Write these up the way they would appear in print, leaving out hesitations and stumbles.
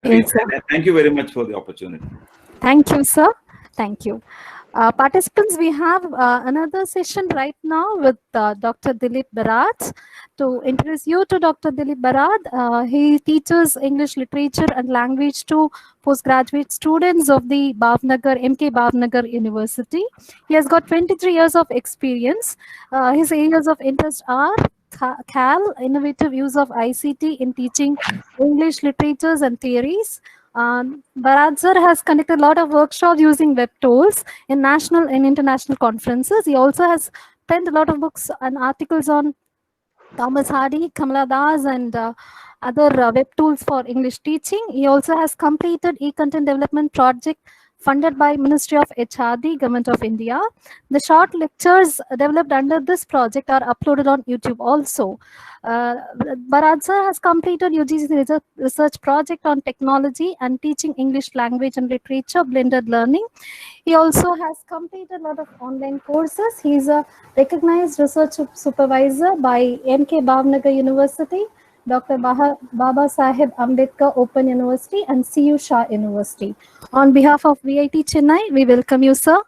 Yes, sir. And thank you very much for the opportunity. Thank you, sir. Thank you. Participants, we have another session right now with Dr. Dilip Barad. To introduce you to Dr. Dilip Barad, he teaches English literature and language to postgraduate students of the MK Bhavnagar University. He has got 23 years of experience. His areas of interest are CAL, innovative use of ICT in teaching English literatures and theories. Barad sir has conducted a lot of workshops using web tools in national and international conferences. He also has penned a lot of books and articles on Thomas Hardy, Kamala Das, and other web tools for English teaching. He also has completed e-content development project funded by Ministry of HRD, Government of India. The short lectures developed under this project are uploaded on YouTube also. Barad sir has completed UGC research project on technology and teaching English language and literature, blended learning. He also has completed a lot of online courses. He is a recognized research supervisor by MK Bhavnagar University, Dr. Baba Saheb Ambedkar Open University, and CU Shah University. On behalf of VIT Chennai, we welcome you, sir.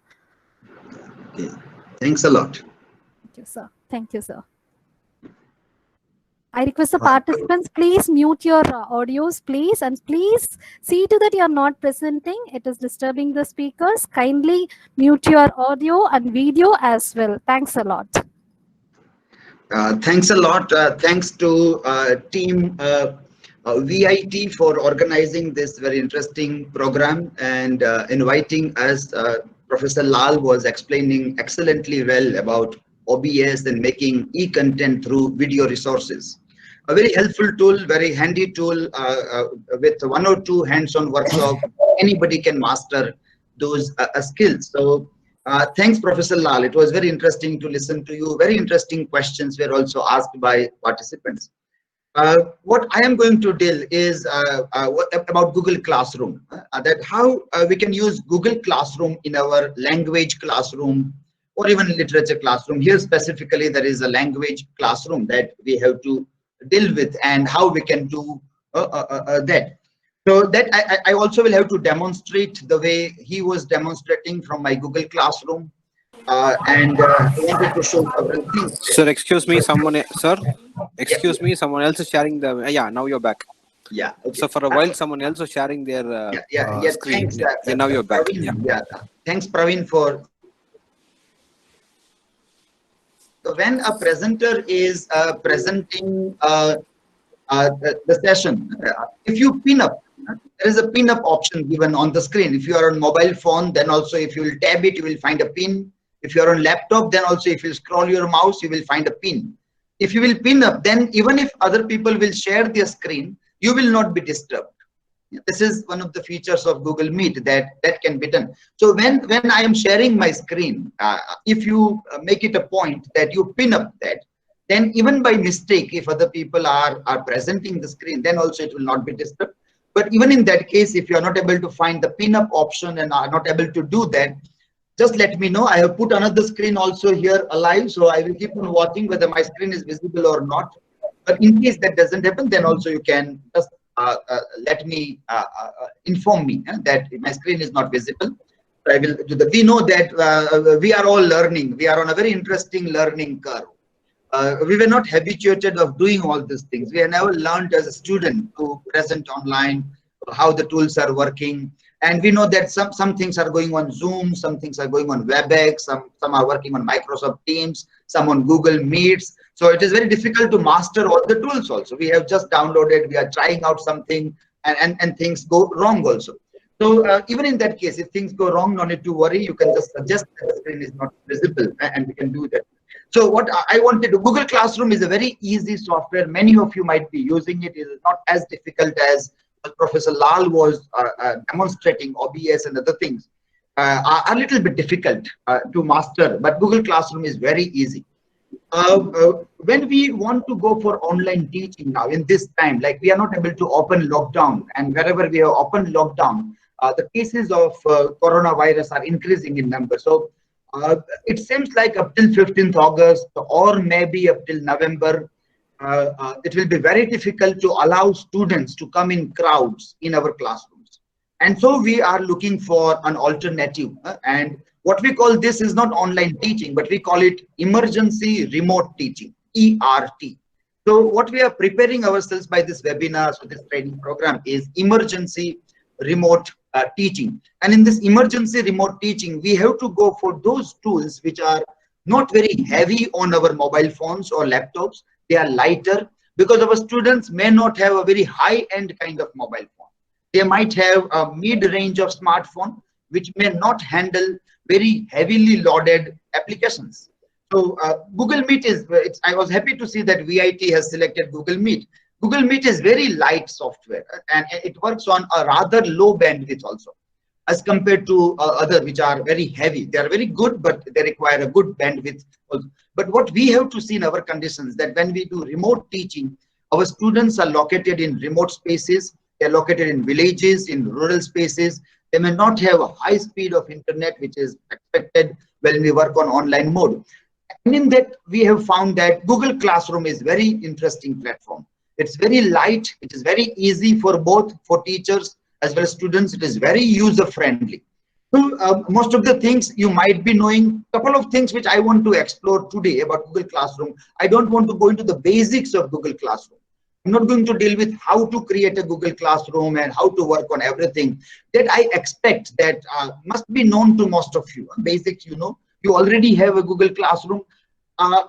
Okay. Thanks a lot. Thank you, sir. Thank you, sir. I request the participants, please mute your audios, please, and please see to that you are not presenting. It is disturbing the speakers. Kindly mute your audio and video as well. Thanks a lot. Thanks a lot. Thanks to team VIT for organizing this very interesting program and inviting us. Professor Lal was explaining excellently well about OBS and making e-content through video resources. A very helpful tool, very handy tool with 1 or 2 hands-on workshop. Anybody can master those skills. So thanks, Professor Lal. It was very interesting to listen to you. Very interesting questions were also asked by participants. What I am going to deal is about Google Classroom. That how we can use Google Classroom in our language classroom or even literature classroom. Here specifically, there is a language classroom that we have to deal with and how we can do that. So that I also will have to demonstrate the way he was demonstrating from my Google Classroom. I wanted to show several things. Sir, excuse me, someone, sir, excuse me, someone else is sharing the, yeah, now you're back. Yeah. Okay. So for a while, someone else was sharing their screen. Thanks, yeah, now you're back. Praveen, yeah. Thanks, Praveen, for. So when a presenter is presenting the session, if you pin up, there is a pin up option given on the screen. If you are on mobile phone, then also if you will tab it, you will find a pin. If you are on laptop, then also if you scroll your mouse, you will find a pin. If you will pin up, then even if other people will share their screen, you will not be disturbed. This is one of the features of Google Meet that can be done. So when I am sharing my screen, if you make it a point that you pin up that, then even by mistake, if other people are presenting the screen, then also it will not be disturbed. But even in that case, if you are not able to find the pin up option and are not able to do that, just let me know. I have put another screen also here alive, so I will keep on watching whether my screen is visible or not. But in case that doesn't happen, then also you can just let me inform me that my screen is not visible. I will do that. We know that we are all learning. We are on a very interesting learning curve. We were not habituated of doing all these things. We have never learned as a student to present online, how the tools are working. And we know that some things are going on Zoom, some things are going on WebEx, some are working on Microsoft Teams, some on Google Meets. So it is very difficult to master all the tools also. We have just downloaded, we are trying out something and things go wrong also. So even in that case, if things go wrong, no need to worry. You can just suggest that the screen is not visible and we can do that. So what I wanted to, Google Classroom is a very easy software. Many of you might be using it. It is not as difficult as Professor Lal was demonstrating. OBS and other things are a little bit difficult to master, but Google Classroom is very easy. When we want to go for online teaching now in this time, like we are not able to open lockdown, and wherever we have opened lockdown, the cases of coronavirus are increasing in number. So it seems like up till 15th August or maybe up till November, it will be very difficult to allow students to come in crowds in our classrooms. And so we are looking for an alternative. And what we call this is not online teaching, but we call it emergency remote teaching, ERT. So what we are preparing ourselves by this webinar, so this training program, is emergency remote teaching. And in this emergency remote teaching, we have to go for those tools which are not very heavy on our mobile phones or laptops. They are lighter, because our students may not have a very high-end kind of mobile phone. They might have a mid-range of smartphone, which may not handle very heavily loaded applications. So Google Meet is, I was happy to see that VIT has selected Google Meet. Google Meet is very light software, and it works on a rather low bandwidth also, as compared to other which are very heavy. They are very good, but they require a good bandwidth also. But what we have to see in our conditions, that when we do remote teaching, our students are located in remote spaces, they are located in villages, in rural spaces. They may not have a high speed of internet, which is expected when we work on online mode. And in that, we have found that Google Classroom is very interesting platform. It's very light, it is very easy for both, for teachers as well as students. It is very user friendly. So most of the things you might be knowing. Couple of things which I want to explore today about Google Classroom. I don't want to go into the basics of Google Classroom. I'm not going to deal with how to create a Google Classroom and how to work on everything that I expect that must be known to most of you. Basics, you know, you already have a Google Classroom.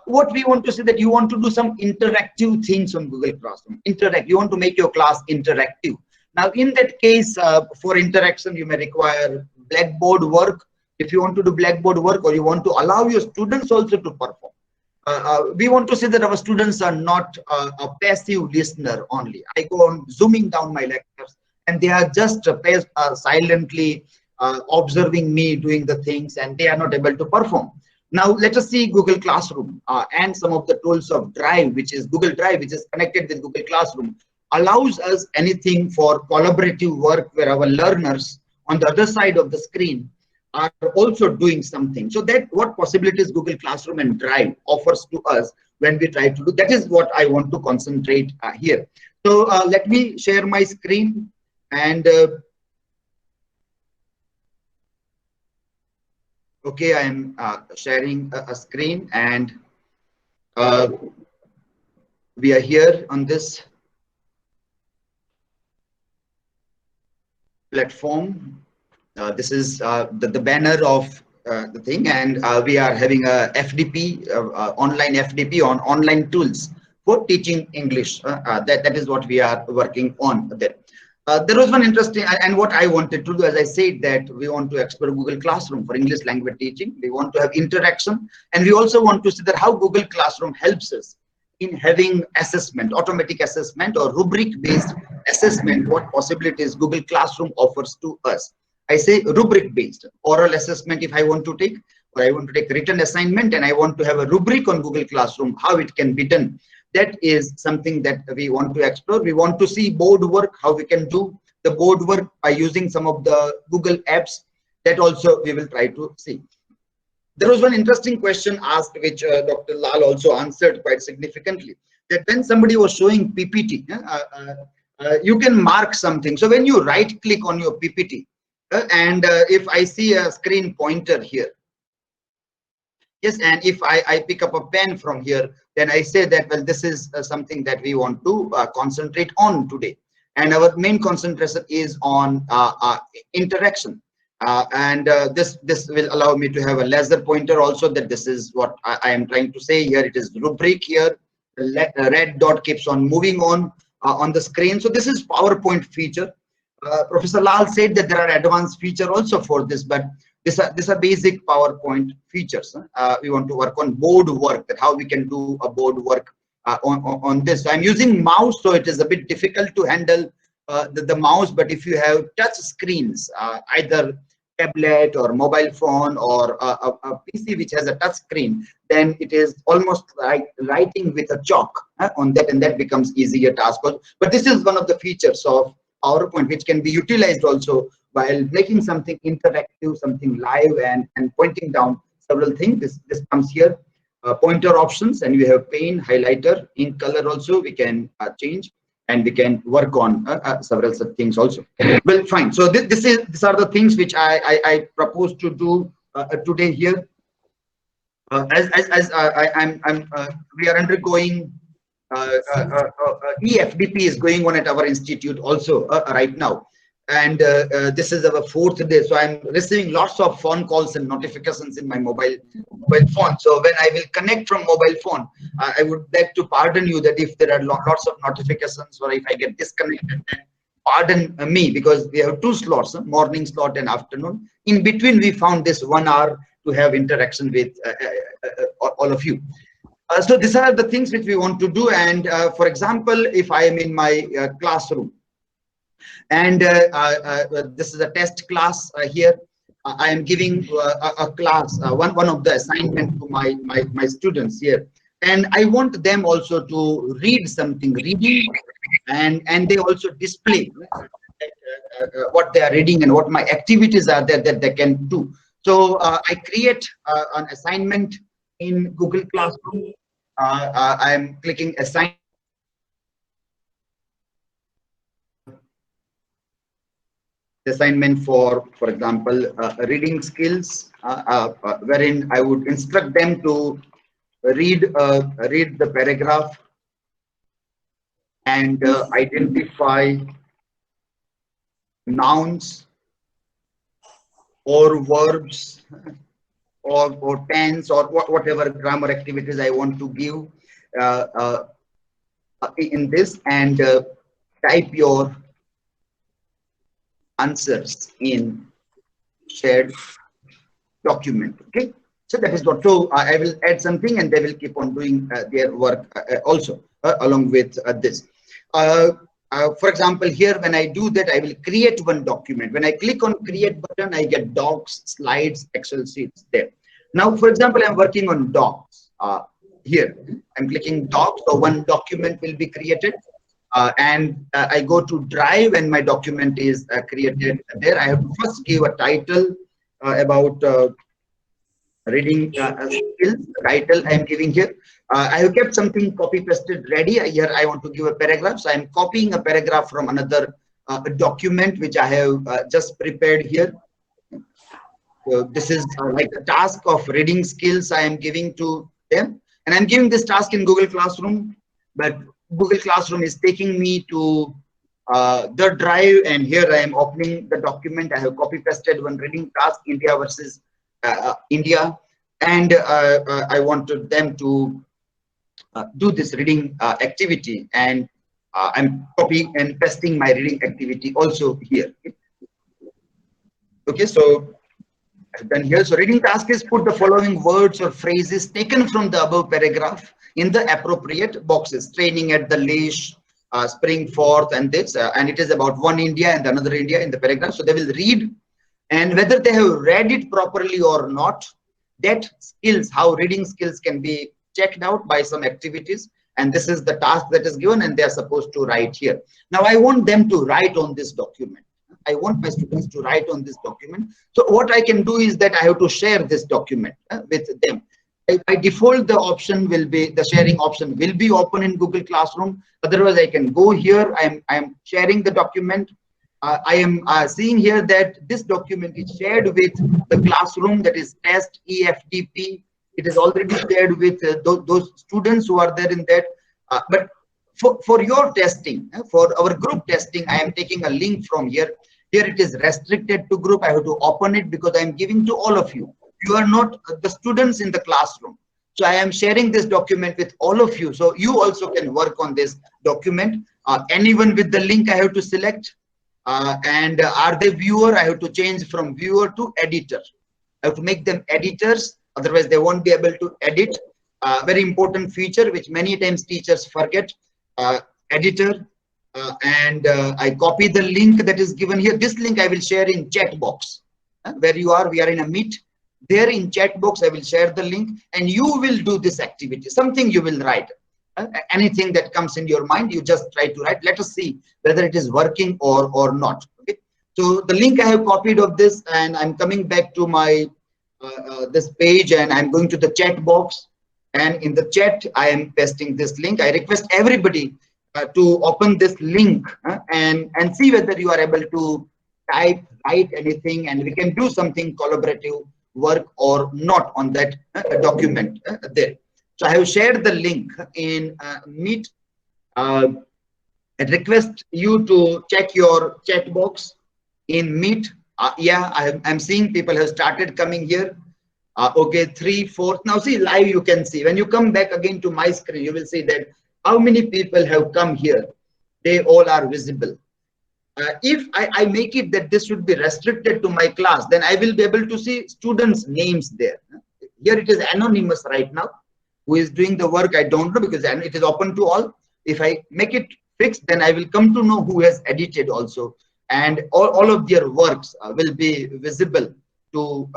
What we want to say that you want to do some interactive things on Google Classroom. You want to make your class interactive. Now, in that case, for interaction, you may require Blackboard work. If you want to do Blackboard work, or you want to allow your students also to perform. We want to say that our students are not a passive listener only. I go on zooming down my lectures, and they are just silently observing me doing the things, and they are not able to perform. Now, let us see Google Classroom and some of the tools of Drive, which is Google Drive, which is connected with Google Classroom, allows us anything for collaborative work where our learners on the other side of the screen are also doing something. So that what possibilities Google Classroom and Drive offers to us when we try to do, that is what I want to concentrate here. So let me share my screen, and okay, I am sharing a screen, and we are here on this platform. This is the banner of the thing, and we are having a FDP, online FDP on online tools for teaching English. That is what we are working on there. There was one interesting, and what I wanted to do, as I said, that we want to explore Google Classroom for English language teaching. We want to have interaction, and we also want to see that how Google Classroom helps us in having assessment, automatic assessment or rubric-based assessment, what possibilities Google Classroom offers to us. I say rubric-based, oral assessment if I want to take, or I want to take written assignment, and I want to have a rubric on Google Classroom, how it can be done. That is something that we want to explore. We want to see board work, how we can do the board work by using some of the Google apps. That also we will try to see. There was one interesting question asked, which Dr. Lal also answered quite significantly, that when somebody was showing PPT, you can mark something. So when you right click on your PPT, and if I see a screen pointer here, yes, and if I pick up a pen from here, then I say that, well, this is something that we want to concentrate on today. And our main concentration is on interaction. This will allow me to have a laser pointer also, that this is what I am trying to say here. It is rubric here. The red dot keeps on moving on the screen. So this is PowerPoint feature. Professor Lal said that there are advanced feature also for this, but these are basic PowerPoint features. We want to work on board work, that how we can do a board work on this. So I'm using mouse, so it is a bit difficult to handle the mouse, but if you have touch screens, either tablet or mobile phone or a PC which has a touch screen, then it is almost like writing with a chalk on that, and that becomes easier task. But this is one of the features of PowerPoint which can be utilized also while making something interactive, something live, and pointing down several things. This comes here. pointer options, and we have pen, highlighter, ink color also we can change, and we can work on several such things also. Well, fine. So these are the things which I propose to do today here. We are undergoing EFDP is going on at our institute also right now, and this is our 4th day. So I'm receiving lots of phone calls and notifications in my mobile phone. So when I will connect from mobile phone, I would like to pardon you that if there are lots of notifications, or if I get disconnected, then pardon me, because we have 2 slots, morning slot and afternoon. In between, we found this 1 hour to have interaction with all of you. So these are the things which we want to do. And for example, if I am in my classroom, and this is a test class here, I am giving a class, one of the assignment to my students here, and I want them also to read something, reading, and they also display what they are reading and what my activities are there that they can do. So I create an assignment in Google Classroom. I am clicking assign. Assignment for example, reading skills, wherein I would instruct them to read the paragraph and identify nouns or verbs or tense or whatever grammar activities I want to give in this, and type your answers in shared document. Okay, so that is what. So I will add something, and they will keep on doing their work also along with this. For example, here when I do that, I will create one document. When I click on create button, I get docs, slides, Excel sheets there. Now, for example, I'm working on docs. Here I'm clicking docs, so one document will be created. And I go to Drive, and my document is created there. I have to first give a title about reading skills. Title I am giving here. I have kept something copy pasted ready. Here I want to give a paragraph, so I am copying a paragraph from another document which I have just prepared here. So this is like the task of reading skills I am giving to them, and I'm giving this task in Google Classroom, but Google Classroom is taking me to the Drive, and here I am opening the document. I have copy pasted one reading task, India versus India, and I wanted them to do this reading activity, and I'm copying and pasting my reading activity also here. Okay, so I've done here. So reading task is put the following words or phrases taken from the above paragraph in the appropriate boxes. Training at the leash, spring forth, and this, and it is about one India and another India in the paragraph. So they will read, and whether they have read it properly or not, that skills, how reading skills can be checked out by some activities. And this is the task that is given, and they are supposed to write here. Now I want them to write on this document. I want my students to write on this document. So what I can do is that I have to share this document with them. By default, the option will be, the sharing option will be open in Google Classroom. Otherwise, I can go here. I am sharing the document. I am seeing here that this document is shared with the classroom, that is test EFDP. It is already shared with those students who are there in that. But for your testing, for our group testing, I am taking a link from here. Here it is restricted to group. I have to open it because I am giving to all of you. You are not the students in the classroom. So I am sharing this document with all of you. So you also can work on this document. Anyone with the link I have to select. And are they viewer? I have to change from viewer to editor. I have to make them editors. Otherwise, they won't be able to edit. Very important feature which many times teachers forget. Editor. And I copy the link that is given here. This link I will share in chat box. Where you are, we are in a meet. There in chat box, I will share the link, and you will do this activity. Something you will write. Anything that comes in your mind, you just try to write. Let us see whether it is working or not. Okay. So the link I have copied of this, and I'm coming back to my this page, and I'm going to the chat box. And in the chat, I am pasting this link. I request everybody to open this link and see whether you are able to type, write anything, and we can do something collaborative work or not on that document there. So I have shared the link in Meet. I request you to check your chat box in Meet. Yeah, I'm seeing people have started coming here. Okay, 3, 4. Now see, live you can see. When you come back again to my screen, you will see that how many people have come here. They all are visible. If I make it that this should be restricted to my class, then I will be able to see students' names there. Here it is anonymous right now. Who is doing the work, I don't know, because it is open to all. If I make it fixed, then I will come to know who has edited also. And all of their works will be visible to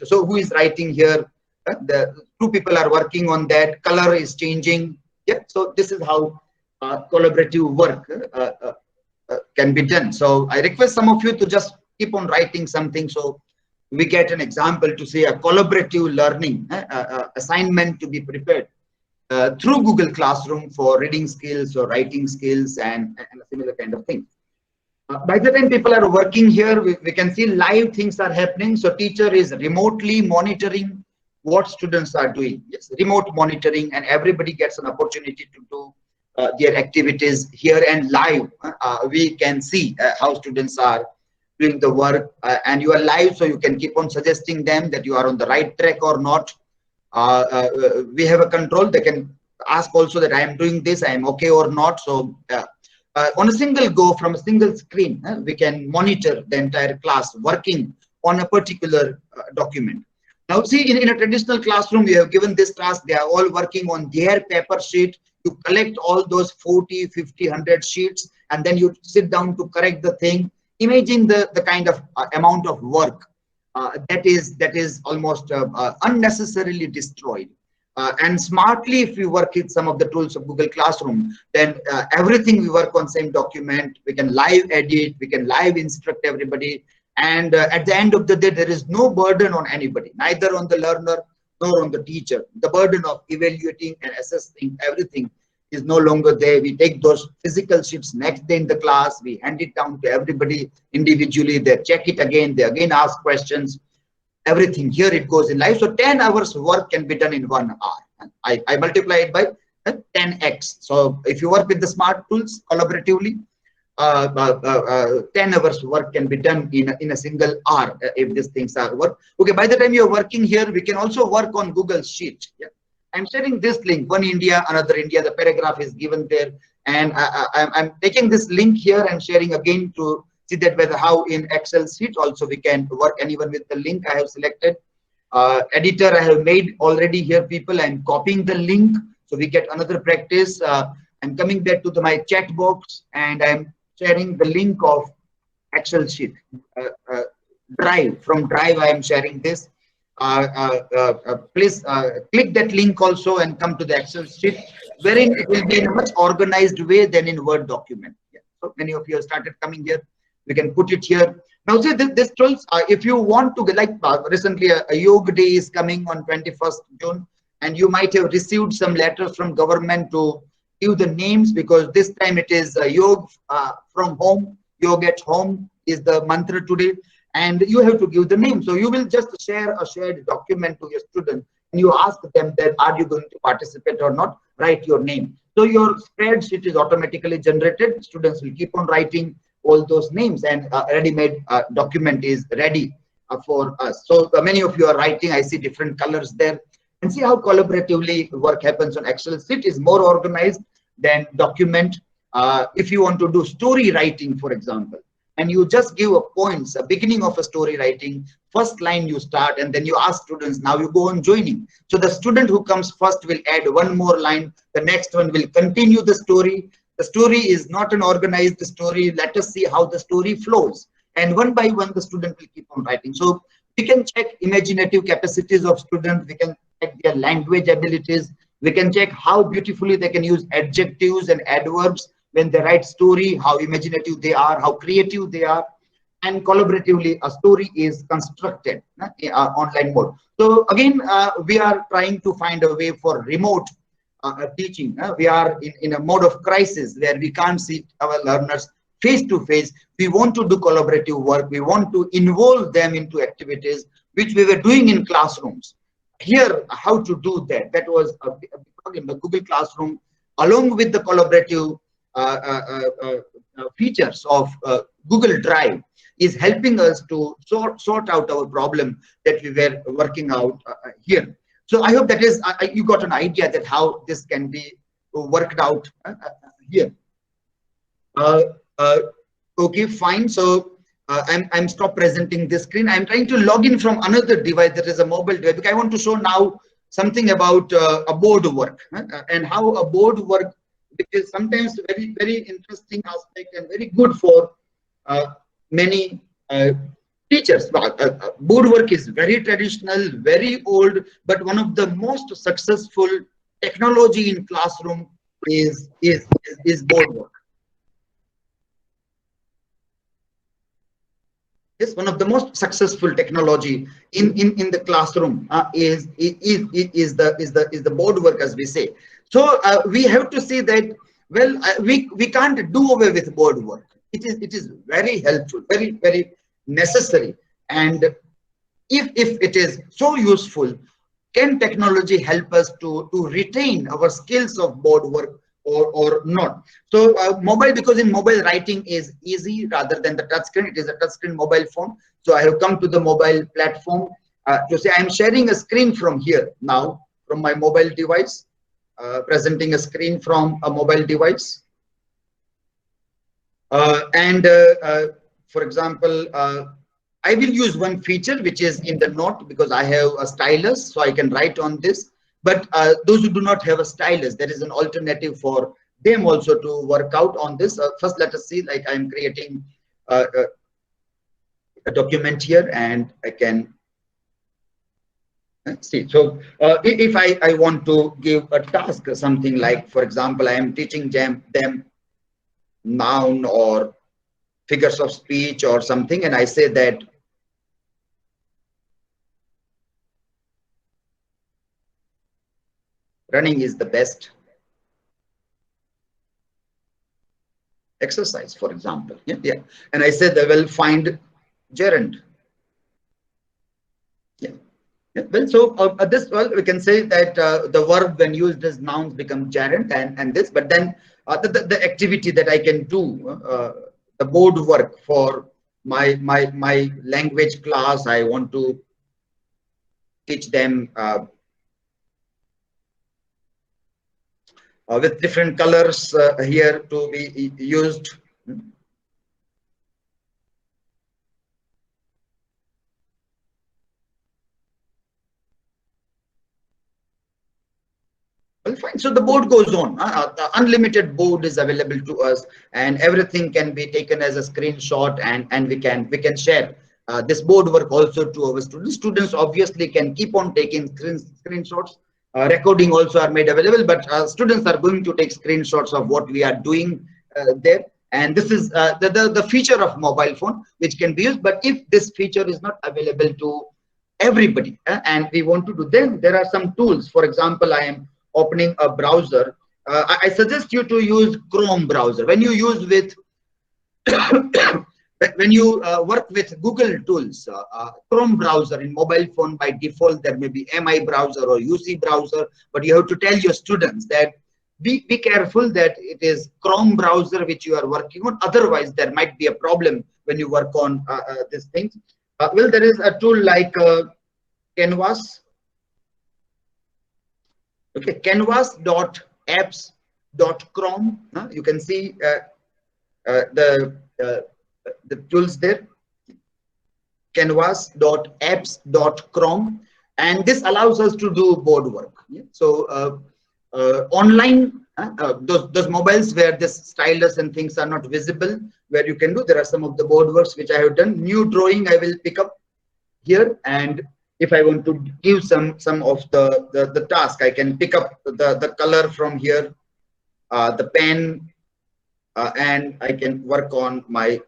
so who is writing here. The 2 people are working on that. Color is changing. Yeah, so this is how collaborative work can be done. So I request some of you to just keep on writing something so we get an example to say a collaborative learning assignment to be prepared through Google Classroom for reading skills or writing skills and a similar kind of thing. By the time people are working here, we can see live things are happening. So teacher is remotely monitoring what students are doing. Yes, remote monitoring, and everybody gets an opportunity to do their activities here and live. We can see how students are doing the work, and you are live, so you can keep on suggesting them that you are on the right track or not. We have a control. They can ask also that I am doing this, I am okay or not. So on a single go from a single screen, we can monitor the entire class working on a particular document. Now see, in a traditional classroom, we have given this task. They are all working on their paper sheet. You collect all those 40, 50, 100 sheets, and then you sit down to correct the thing. Imagine the kind of amount of work that is almost unnecessarily destroyed. And smartly, if we work with some of the tools of Google Classroom, then everything we work on same document, we can live edit, we can live instruct everybody. And at the end of the day, there is no burden on anybody, neither on the learner nor on the teacher. The burden of evaluating and assessing everything is no longer there. We take those physical sheets next day in the class, we hand it down to everybody individually, they check it again, they again ask questions. Everything here, it goes in live. So 10 hours work can be done in 1 hour. I multiply it by 10x. So if you work with the smart tools collaboratively, 10 hours work can be done in a single hour if these things are work. Okay, by the time you're working here, we can also work on Google Sheet. Yeah? I'm sharing this link, one India, another India, the paragraph is given there. And I'm taking this link here and sharing again to see that whether how in Excel sheet also we can work anyone with the link I have selected. Editor I have made already here, people. I'm copying the link so we get another practice. I'm coming back to my chat box and I'm sharing the link of Excel sheet. Drive, from Drive I am sharing this. Please click that link also and come to the Excel sheet, wherein it will be in a much organized way than in Word document. Yeah. So many of you have started coming here. We can put it here. Now see this tools, if you want to, like recently a yoga day is coming on 21st June, and you might have received some letters from government to give the names, because this time it is yoga from home, yoga at home is the mantra today, and you have to give the name. So you will just share a shared document to your student and you ask them that are you going to participate or not, write your name. So your spreadsheet is automatically generated. Students will keep on writing all those names, and a ready-made document is ready for us. So many of you are writing. I see different colors there, and see how collaboratively work happens on Excel sheet. Is more organized than document. If you want to do story writing, for example, and you just give a points, a beginning of a story writing, first line you start, and then you ask students, now you go on joining. So the student who comes first will add one more line, the next one will continue the story. The story is not an organized story. Let us see how the story flows. And one by one, the student will keep on writing. So we can check imaginative capacities of students. We can check their language abilities. We can check how beautifully they can use adjectives and adverbs when they write story, how imaginative they are, how creative they are. and collaboratively a story is constructed online mode. So again, we are trying to find a way for remote teaching. We are in a mode of crisis where we can't see our learners face to face. We want to do collaborative work. We want to involve them into activities which we were doing in classrooms. Here, how to do that? That was in the Google Classroom, along with the collaborative features of Google Drive, is helping us to sort out our problem that we were working out here. So I hope that is you got an idea that how this can be worked out here. Okay, fine. So I'm stop presenting this screen. I'm trying to log in from another device that is a mobile device, because I want to show now something about a board work and how a board work, which is sometimes very interesting aspect and very good for many teachers. Board work is very traditional, very old, but one of the most successful technology in classroom is board work. Yes, one of the most successful technology in the classroom is the board work, as we say. So we have to see that, well, we can't do away with board work. It is very helpful, very necessary. And if it is so useful, can technology help us to retain our skills of board work or not? So mobile, because in mobile writing is easy rather than the touchscreen. It is a touchscreen mobile phone. So I have come to the mobile platform to say I'm sharing a screen from here now, from my mobile device, presenting a screen from a mobile device. For example, I will use one feature which is in the note, because I have a stylus, so I can write on this. But those who do not have a stylus, there is an alternative for them also to work out on this. First, let us see, like I'm creating a document here, and I can see. So if I want to give a task, something like, for example, I am teaching them noun or figures of speech or something, and I say that running is the best exercise, for example. Yeah. And I said I will find gerund. Yeah. Well, so we can say that the verb when used as nouns become gerund and this, but then the activity that I can do, the board work for my language class, I want to teach them with different colors here to be used. Well, fine. So the board goes on. The unlimited board is available to us, and everything can be taken as a screenshot, and we can share this board work also to our students. Students obviously can keep on taking screenshots. Recording also are made available, but students are going to take screenshots of what we are doing there. And this is the feature of mobile phone, which can be used. But if this feature is not available to everybody, and we want to do, then there are some tools. For example, I am opening a browser. I suggest you to use Chrome browser. When you use with when you work with Google tools, Chrome browser in mobile phone, by default there may be MI browser or UC browser, but you have to tell your students that be careful that it is Chrome browser which you are working on. Otherwise there might be a problem when you work on these things. Well, there is a tool like Canvas. Okay, canvas.apps.chrome. You can see the tools there, canvas.apps.chrome, and this allows us to do board work. So online, those mobiles where this stylus and things are not visible, where you can do, there are some of the board works which I have done. New drawing I will pick up here, and if I want to give some of the task, I can pick up the color from here, the pen, and I can work on my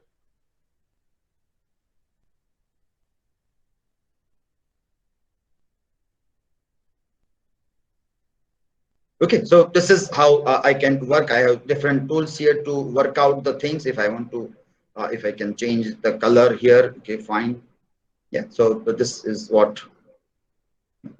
Okay, so this is how I can work. I have different tools here to work out the things. If I want to, if I can change the color here, okay, fine. Yeah, so this is what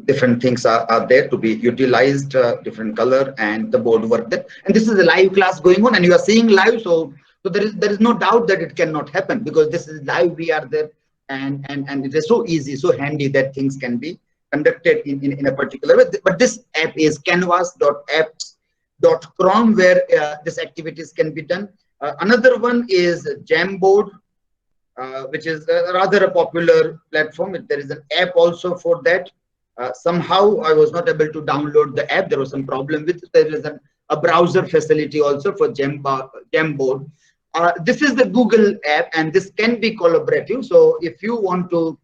different things are there to be utilized, different color and the board work that, and this is a live class going on and you are seeing live, so there is no doubt that it cannot happen because this is live, we are there, and it is so easy, so handy that things can be conducted in a particular way. But this app is canvas.apps.chrome where this activities can be done. Another one is Jamboard, which is rather a popular platform. There is an app also for that. Somehow I was not able to download the app. There was some problem with it. There is a browser facility also for Jamboard. This is the Google app, and this can be collaborative. So if you want to,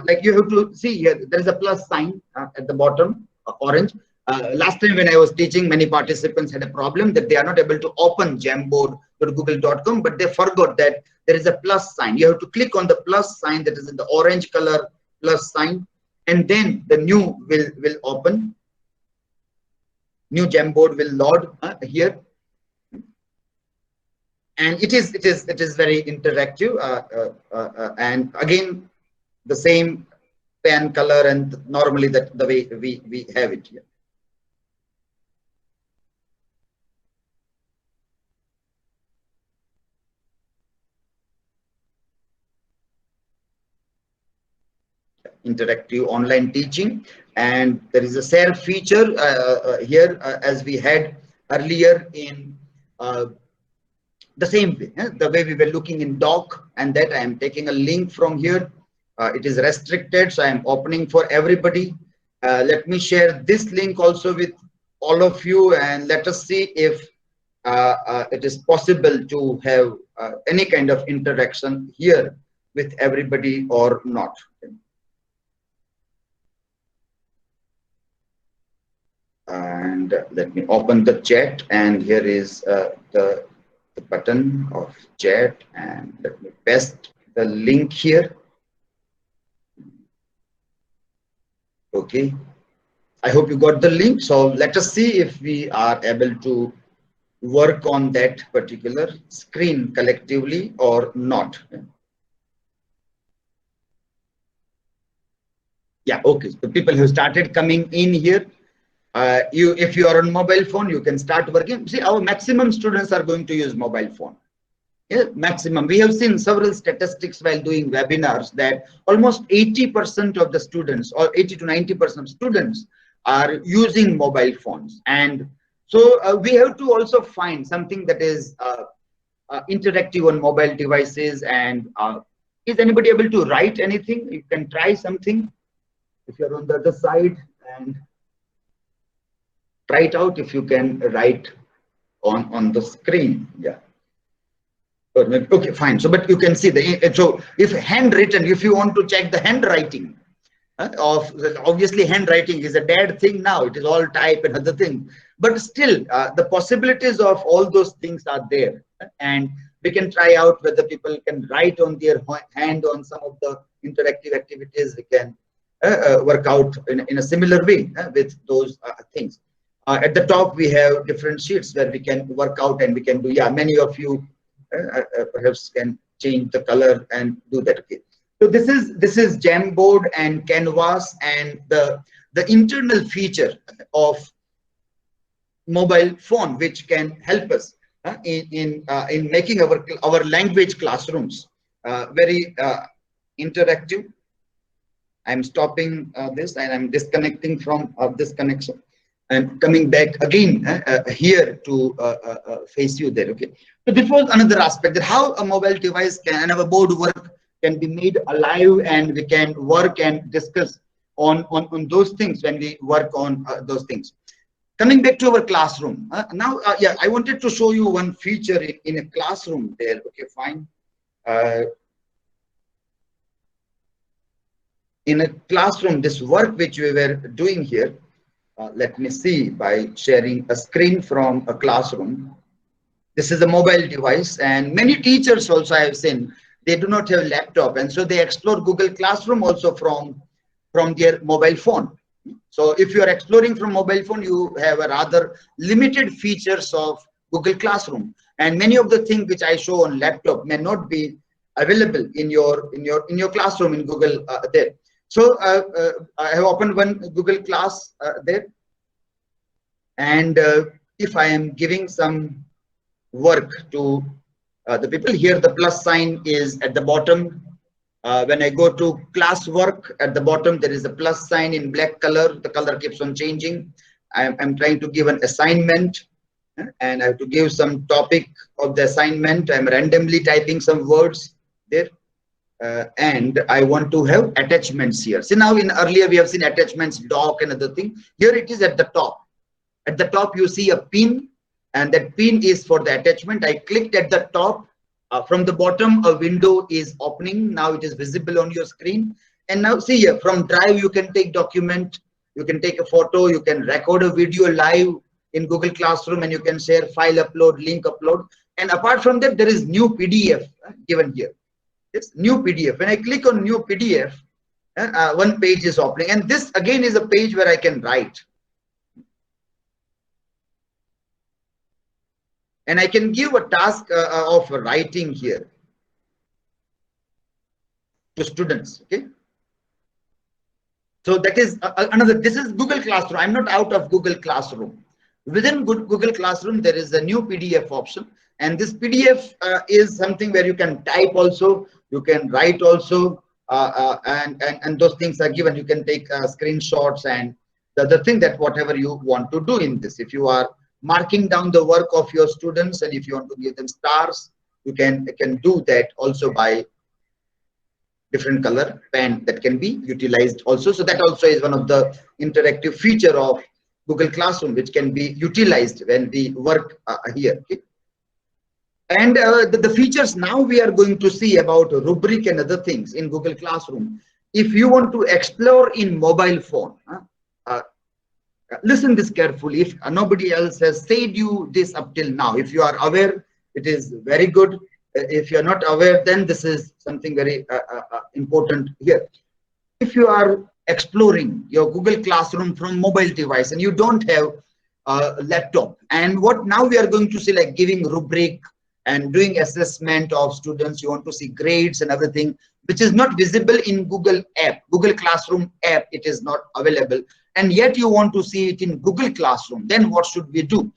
like you have to see here, there is a plus sign at the bottom, orange. Last time when I was teaching, many participants had a problem that they are not able to open jamboard.google.com, but they forgot that there is a plus sign. You have to click on the plus sign that is in the orange color plus sign, and then the new will open. New Jamboard will load here, and it is very interactive. And again, the same pen color and normally that the way we have it here. Interactive online teaching, and there is a share feature here as we had earlier in the same way, the way we were looking in doc, and that I am taking a link from here. It is restricted, so I am opening for everybody. Let me share this link also with all of you, and let us see if it is possible to have any kind of interaction here with everybody or not. And let me open the chat, and here is the button of chat, and let me paste the link here. Okay, I hope you got the link. So let us see if we are able to work on that particular screen collectively or not. Yeah, okay, so people who started coming in here, if you are on mobile phone, you can start working. See, our maximum students are going to use mobile phone. Yeah, maximum. We have seen several statistics while doing webinars that almost 80% of the students, or 80 to 90% of students, are using mobile phones. And so we have to also find something that is interactive on mobile devices. And is anybody able to write anything? You can try something if you're on the other side, and try it out if you can write on the screen. Yeah. Okay, fine. So, but you can see so if handwritten, if you want to check the handwriting of, obviously handwriting is a dead thing now. It is all type and other thing, but still the possibilities of all those things are there, and we can try out whether people can write on their hand on some of the interactive activities. We can work out in a similar way with those things. At the top, we have different sheets where we can work out, and we can do, yeah, many of you perhaps can change the color and do that. Okay. So this is Jamboard and Canvas, and the internal feature of mobile phone, which can help us in making our language classrooms very interactive. I'm stopping this, and I'm disconnecting from this connection, and coming back again here to face you there. Okay, so this was another aspect, that how a mobile device and our board work can be made alive, and we can work and discuss on those things when we work on those things. Coming back to our classroom now, yeah, I wanted to show you one feature in a classroom there. Okay, fine. In a classroom, this work which we were doing here, let me see by sharing a screen from a classroom. This is a mobile device, and many teachers also I have seen, they do not have laptop, and so they explore Google Classroom also from their mobile phone. So if you are exploring from mobile phone, you have a rather limited features of Google Classroom, and many of the things which I show on laptop may not be available in your classroom in Google there. So I have opened one Google Class there, and if I am giving some work to the people here, the plus sign is at the bottom. When I go to classwork, at the bottom there is a plus sign in black color. The color keeps on changing. I'm trying to give an assignment, and I have to give some topic of the assignment. I'm randomly typing some words there, and I want to have attachments here. See, now in earlier we have seen attachments, doc and other thing. Here it is at the top. At the top you see a pin, and that pin is for the attachment. I clicked at the top. From the bottom, a window is opening. Now it is visible on your screen. And now see here, from Drive you can take document, you can take a photo, you can record a video live in Google Classroom, and you can share file upload, link upload. And apart from that, there is new PDF given here. It's new PDF. When I click on new PDF, one page is opening, and this again is a page where I can write. And I can give a task of writing here to students. Okay. So that is another. This is Google Classroom. I'm not out of Google Classroom. Within Google Classroom, there is a new PDF option. And this PDF is something where you can type also, you can write also, and those things are given. You can take screenshots and the other thing that whatever you want to do in this. If you are marking down the work of your students, and if you want to give them stars, you can do that also by different color pen that can be utilized also. So that also is one of the interactive feature of Google Classroom, which can be utilized when we work here. Okay? And the features now we are going to see about Rubric and other things in Google Classroom. If you want to explore in mobile phone, listen this carefully. If nobody else has said you this up till now, if you are aware, it is very good. If you are not aware, then this is something very important here. If you are exploring your Google Classroom from mobile device and you don't have a laptop, and what now we are going to see, like giving Rubric and doing assessment of students, you want to see grades and everything, which is not visible in Google app, Google Classroom app, it is not available. And yet you want to see it in Google Classroom. Then what should we do?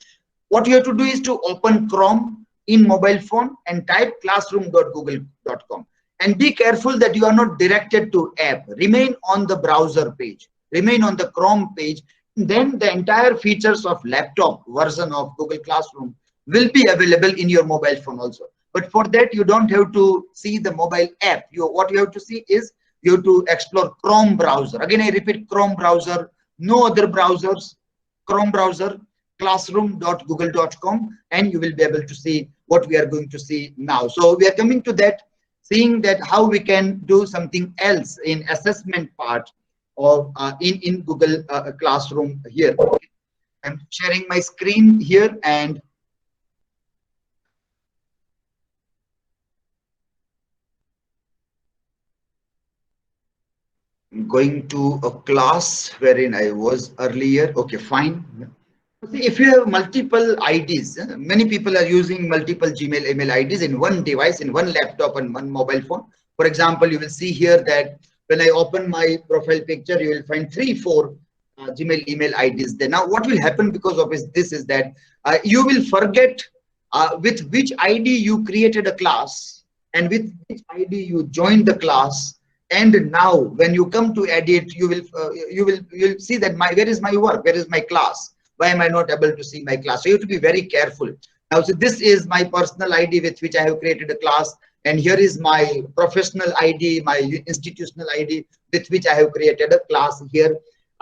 What you have to do is to open Chrome in mobile phone and type classroom.google.com. And be careful that you are not directed to app. Remain on the browser page. Remain on the Chrome page. Then the entire features of laptop version of Google Classroom will be available in your mobile phone also. But for that, you don't have to see the mobile app. What you have to see is you have to explore Chrome browser. Again, I repeat, Chrome browser, no other browsers, Chrome browser, classroom.google.com, and you will be able to see what we are going to see now. So we are coming to that, seeing that how we can do something else in assessment part of in Google Classroom here. I'm sharing my screen here, and going to a class wherein I was earlier. Okay, fine. See, if you have multiple IDs, many people are using multiple Gmail email IDs in one device, in one laptop and one mobile phone. For example, you will see here that when I open my profile picture, you will find 3-4 Gmail email IDs there. Now, what will happen because of this is that you will forget with which ID you created a class and with which ID you joined the class. And now when you come to edit, you will see that where is my work, where is my class, why am I not able to see my class? So you have to be very careful. Now, so this is my personal ID with which I have created a class, and here is my professional ID, my institutional ID with which I have created a class here.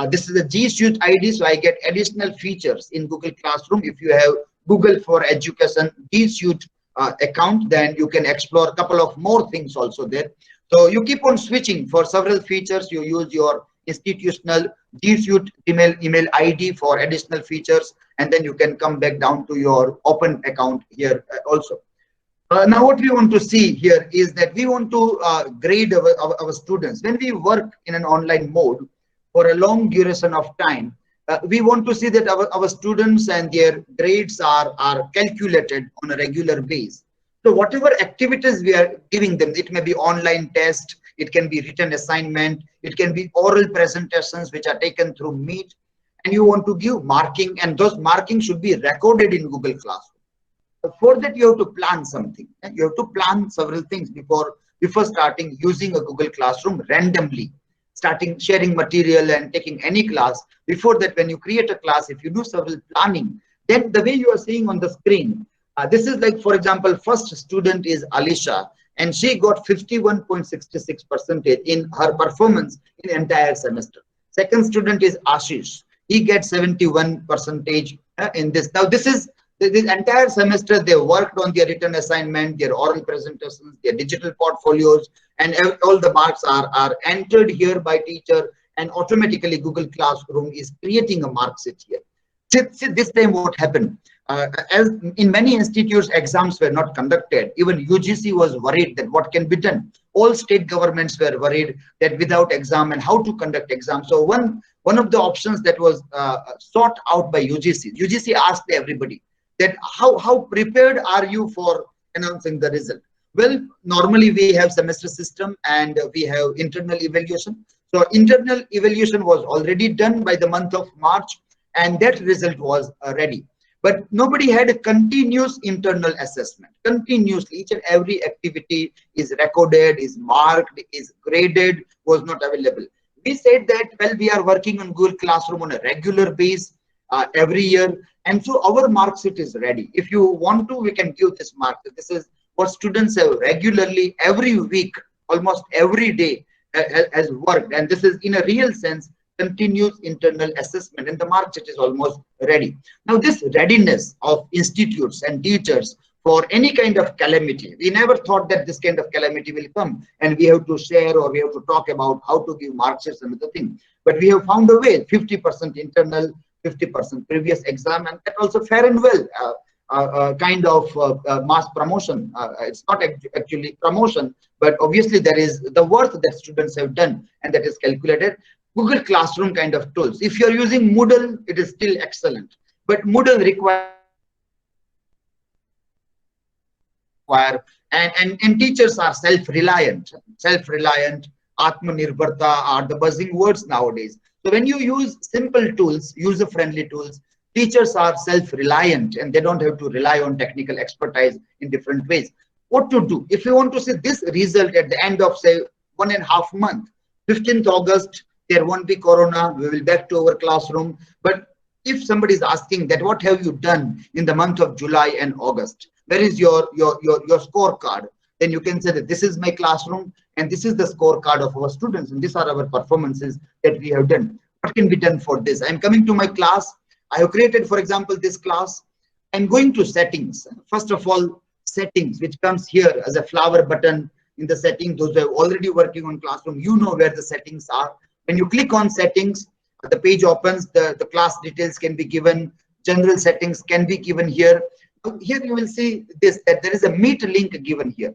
This is a G Suite ID, so I get additional features in Google Classroom. If you have Google for Education G Suite account, then you can explore a couple of more things also there. So you keep on switching for several features. You use your institutional G Suite email ID for additional features, and then you can come back down to your open account here also. Now what we want to see here is that we want to grade our students. When we work in an online mode, for a long duration of time, we want to see that our students and their grades are calculated on a regular basis. So whatever activities we are giving them, it may be online test, it can be written assignment, it can be oral presentations which are taken through Meet, and you want to give marking, and those marking should be recorded in Google Classroom. For that, you have to plan something. You have to plan several things before starting using a Google Classroom randomly, starting sharing material and taking any class. Before that, when you create a class, if you do several planning, then the way you are seeing on the screen, this is like, for example, first student is Alisha, and she got 51.66% in her performance in the entire semester. Second student is Ashish. He gets 71% in this. Now, this entire semester, they worked on their written assignment, their oral presentations, their digital portfolios, and all the marks are entered here by teacher, and automatically Google Classroom is creating a mark sheet here. See, this time what happened? As in many institutes, exams were not conducted. Even UGC was worried that what can be done. All state governments were worried that without exam and how to conduct exams. So one of the options that was sought out by UGC asked everybody that how prepared are you for announcing the result? Well, normally we have semester system and we have internal evaluation. So internal evaluation was already done by the month of March, and that result was ready. But nobody had a continuous internal assessment. Continuously, each and every activity is recorded, is marked, is graded, was not available. We said that, well, we are working on Google Classroom on a regular basis every year. And so our mark sheet is ready. If you want to, we can give this mark. This is what students have regularly, every week, almost every day has worked. And this is in a real sense, continuous internal assessment, and the mark sheet is almost ready. Now, this readiness of institutes and teachers for any kind of calamity, we never thought that this kind of calamity will come and we have to share or we have to talk about how to give mark sheets and other thing. But we have found a way, 50% internal, 50% previous exam, and that also fair and well kind of mass promotion. It's not actually promotion, but obviously there is the work that students have done, and that is calculated. Google Classroom kind of tools. If you're using Moodle, it is still excellent. But Moodle requires and teachers are self-reliant. Atmanirbharta are the buzzing words nowadays. So when you use simple tools, user-friendly tools, teachers are self-reliant and they don't have to rely on technical expertise in different ways. What to do? If you want to see this result at the end of, say, 1.5 months, 15th August, there won't be corona, we will back to our classroom. But if somebody is asking that what have you done in the month of July and August, where is your scorecard, then you can say that this is my classroom and this is the scorecard of our students and these are our performances that we have done. What can be done for this? I'm coming to my class. I have created, for example, this class. I'm going to settings. First of all, settings, which comes here as a flower button in the settings. Those who are already working on classroom, you know where the settings are. When you click on settings, the page opens, the class details can be given, general settings can be given here. Here you will see this, that there is a Meet link given here.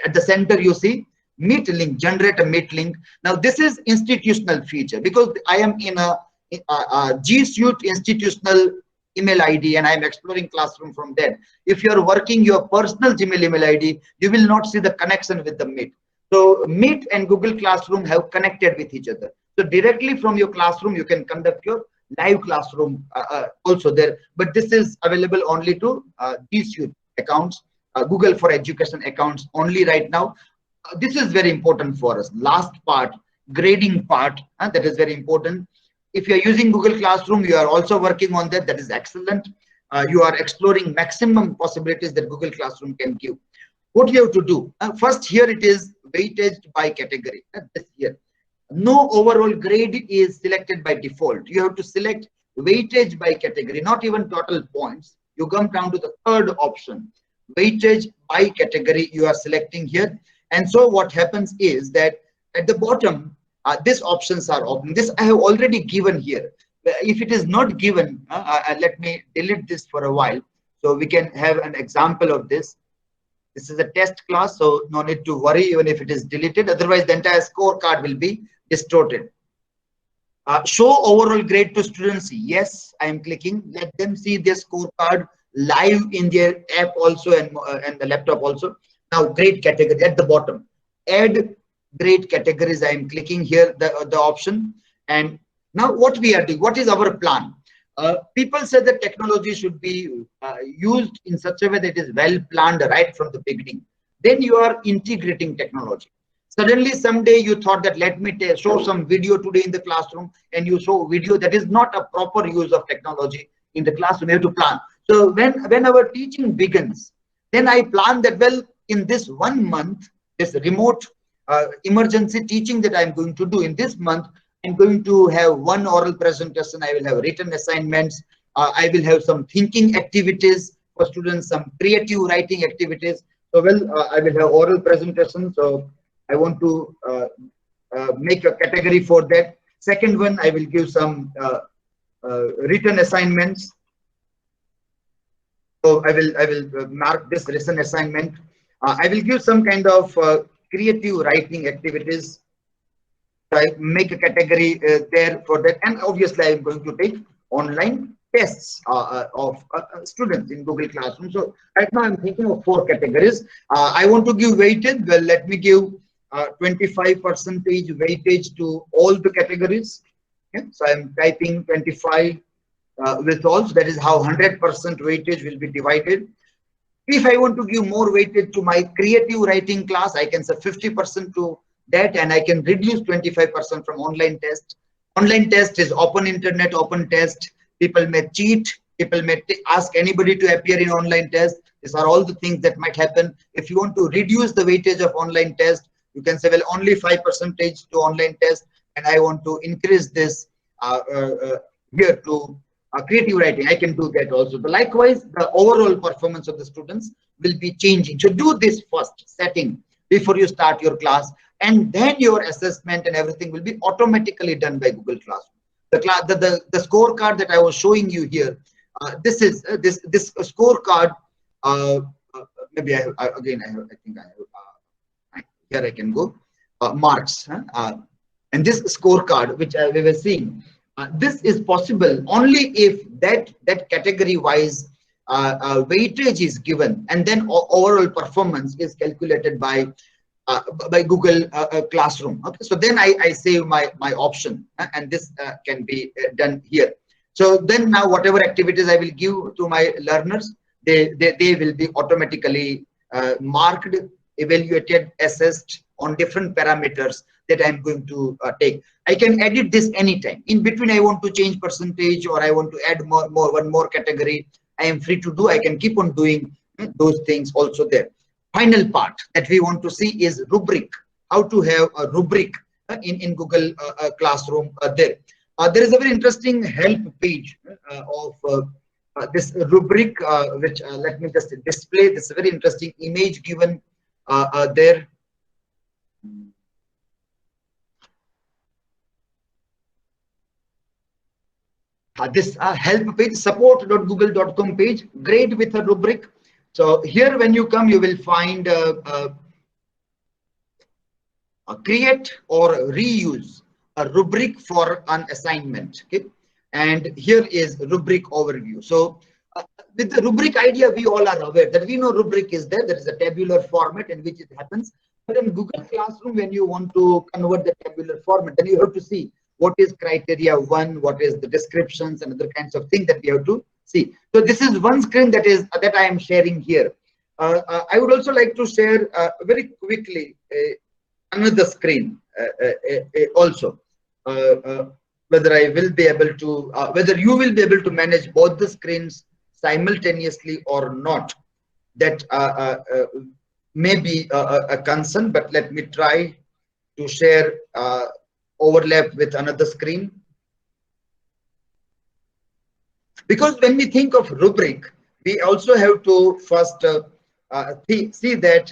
At the center you see Meet link, generate a Meet link. Now this is institutional feature because I am in a G Suite institutional email ID and I am exploring classroom from there. If you are working your personal Gmail email ID, you will not see the connection with the Meet. So Meet and Google Classroom have connected with each other. So directly from your classroom, you can conduct your live classroom also there. But this is available only to G Suite accounts, Google for Education accounts only right now. This is very important for us. Last part, grading part, that is very important. If you are using Google Classroom, you are also working on that. That is excellent. You are exploring maximum possibilities that Google Classroom can give. What you have to do? First, here it is weighted by category. This here. No overall grade is selected by default. You have to select weightage by category, not even total points. You come down to the third option, weightage by category. You are selecting here. And so what happens is that at the bottom, these options are open. This I have already given here. If it is not given, let me delete this for a while so we can have an example of this. This is a test class, so no need to worry even if it is deleted. Otherwise, the entire scorecard will be distorted. Show overall grade to students. Yes, I am clicking. Let them see their scorecard live in their app also and the laptop also. Now grade category at the bottom. Add grade categories. I am clicking here the option. And now what we are doing, what is our plan? People say that technology should be used in such a way that is well planned right from the beginning. Then you are integrating technology. Suddenly someday you thought that let me show some video today in the classroom, and you show video. That is not a proper use of technology in the classroom. You have to plan. So when our teaching begins, then I plan that, well, in this 1 month, this remote emergency teaching that I'm going to do in this month, I'm going to have one oral presentation. I will have written assignments. I will have some thinking activities for students, some creative writing activities. So, well, I will have oral presentation. So I want to make a category for that. Second one, I will give some written assignments. So I will mark this written assignment. I will give some kind of creative writing activities. I make a category there for that, and obviously I am going to take online tests of students in Google Classroom. So right now I'm thinking of 4 categories. I want to give weighted. Well, let me give 25% weightage to all the categories. Okay? So I'm typing 25 with all. So that is how 100% weightage will be divided. If I want to give more weightage to my creative writing class, I can say 50% to that, and I can reduce 25% from online test. Online test is open internet, open test. People may cheat. People may ask anybody to appear in online test. These are all the things that might happen. If you want to reduce the weightage of online test, you can say, well, only 5% to online test, and I want to increase this here to creative writing. I can do that also. But likewise, the overall performance of the students will be changing. So do this first setting before you start your class, and then your assessment and everything will be automatically done by Google Classroom. The scorecard that I was showing you here, this is this scorecard. Maybe I think I have here I can go marks, and this scorecard which we were seeing. This is possible only if that category wise weightage is given, and then overall performance is calculated by Google Classroom. Okay, so then I save my option, and this can be done here. So then now whatever activities I will give to my learners, they will be automatically marked, evaluated, assessed on different parameters that I'm going to take. I can edit this anytime. In between, I want to change percentage, or I want to add one more category. I am free to do. I can keep on doing those things also there. Final part that we want to see is rubric. How to have a rubric in Google Classroom there. There is a very interesting help page of this rubric, which let me just display this very interesting image given there. This help page, support.google.com page, great with a rubric. So here when you come, you will find create or reuse a rubric for an assignment. Okay, and here is rubric overview. So with the rubric idea, we all are aware that we know rubric is there. There is a tabular format in which it happens. But in Google Classroom, when you want to convert the tabular format, then you have to see what is criteria 1, what is the descriptions and other kinds of things that we have to see. So this is one screen that I am sharing here. I would also like to share very quickly another screen also. Whether I will be able to, whether you will be able to manage both the screens simultaneously or not, that may be a concern, but let me try to share overlap with another screen. Because when we think of rubric, we also have to first see that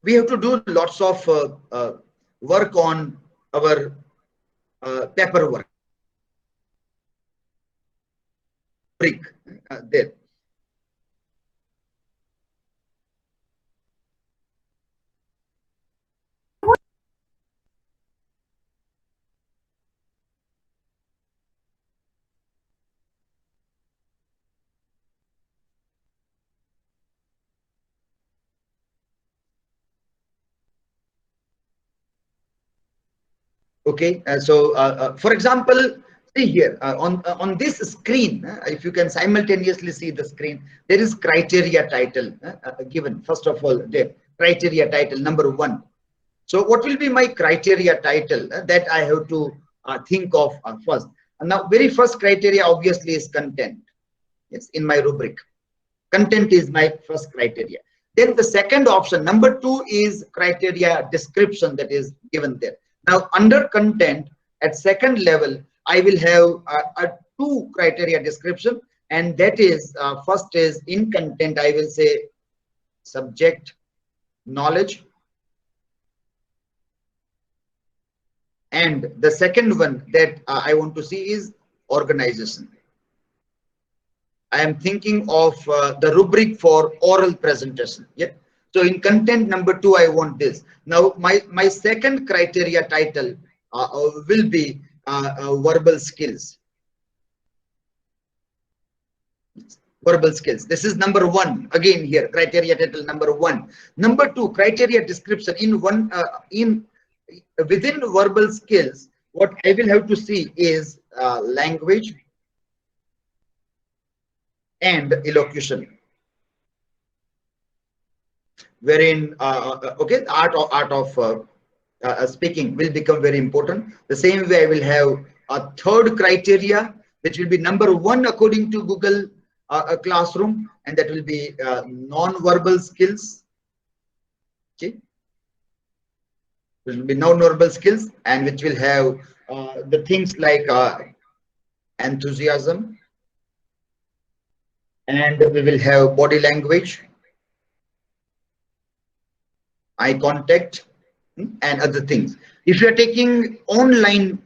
we have to do lots of work on our paperwork. There. Okay, for example, see here on this screen, if you can simultaneously see the screen, there is criteria title given. First of all, there criteria title number 1. So what will be my criteria title that I have to think of first? And now, very first criteria obviously is content. Yes, in my rubric, content is my first criteria. Then the second option, number 2, is criteria description that is given there. Now, under content at second level, I will have a 2 criteria description, and that is first is in content, I will say subject knowledge, and the second one that I want to see is organization. I am thinking of the rubric for oral presentation. Yeah. So in content number 2, I want this. Now my second criteria title will be verbal skills. Verbal skills. This is number 1 again here. Criteria title number 1. Number 2, criteria description. Within verbal skills, what I will have to see is language and elocution, wherein okay, art of speaking will become very important. The same way I will have a third criteria, which will be number 1 according to Google Classroom, and that will be non-verbal skills. Okay, which will be non-verbal skills, and which will have the things like enthusiasm, and we will have body language, eye contact, and other things. If you are taking online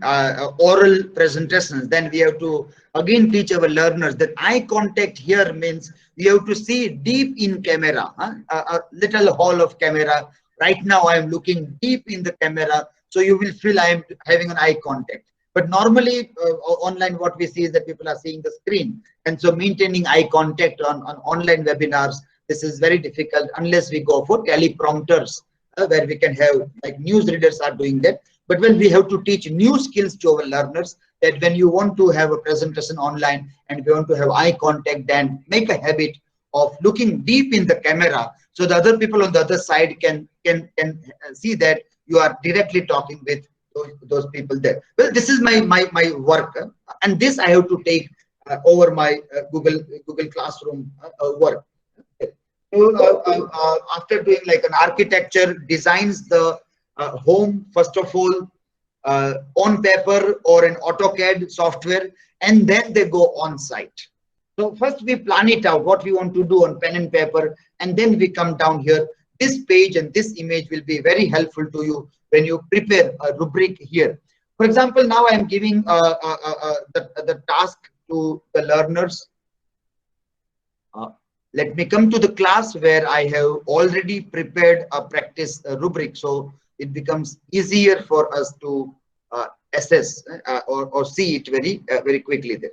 oral presentations, then we have to again teach our learners that eye contact here means we have to see deep in camera, a little hole of camera. Right now I am looking deep in the camera, so you will feel I am having an eye contact. But normally online, what we see is that people are seeing the screen, and so maintaining eye contact on online webinars, this is very difficult unless we go for teleprompters, where we can have, like news readers are doing that. But when we have to teach new skills to our learners, that when you want to have a presentation online and we want to have eye contact, then make a habit of looking deep in the camera, so the other people on the other side can see that you are directly talking with those people there. Well, this is my work, and this I have to take over my Google Classroom work. So after doing like an architecture designs the home, first of all on paper or an AutoCAD software, and then they go on site. So first we plan it out what we want to do on pen and paper, and then we come down here. This page and this image will be very helpful to you when you prepare a rubric here. For example, now I am giving the task to the learners. Let me come to the class where I have already prepared a practice rubric, so it becomes easier for us to assess or see it very quickly there.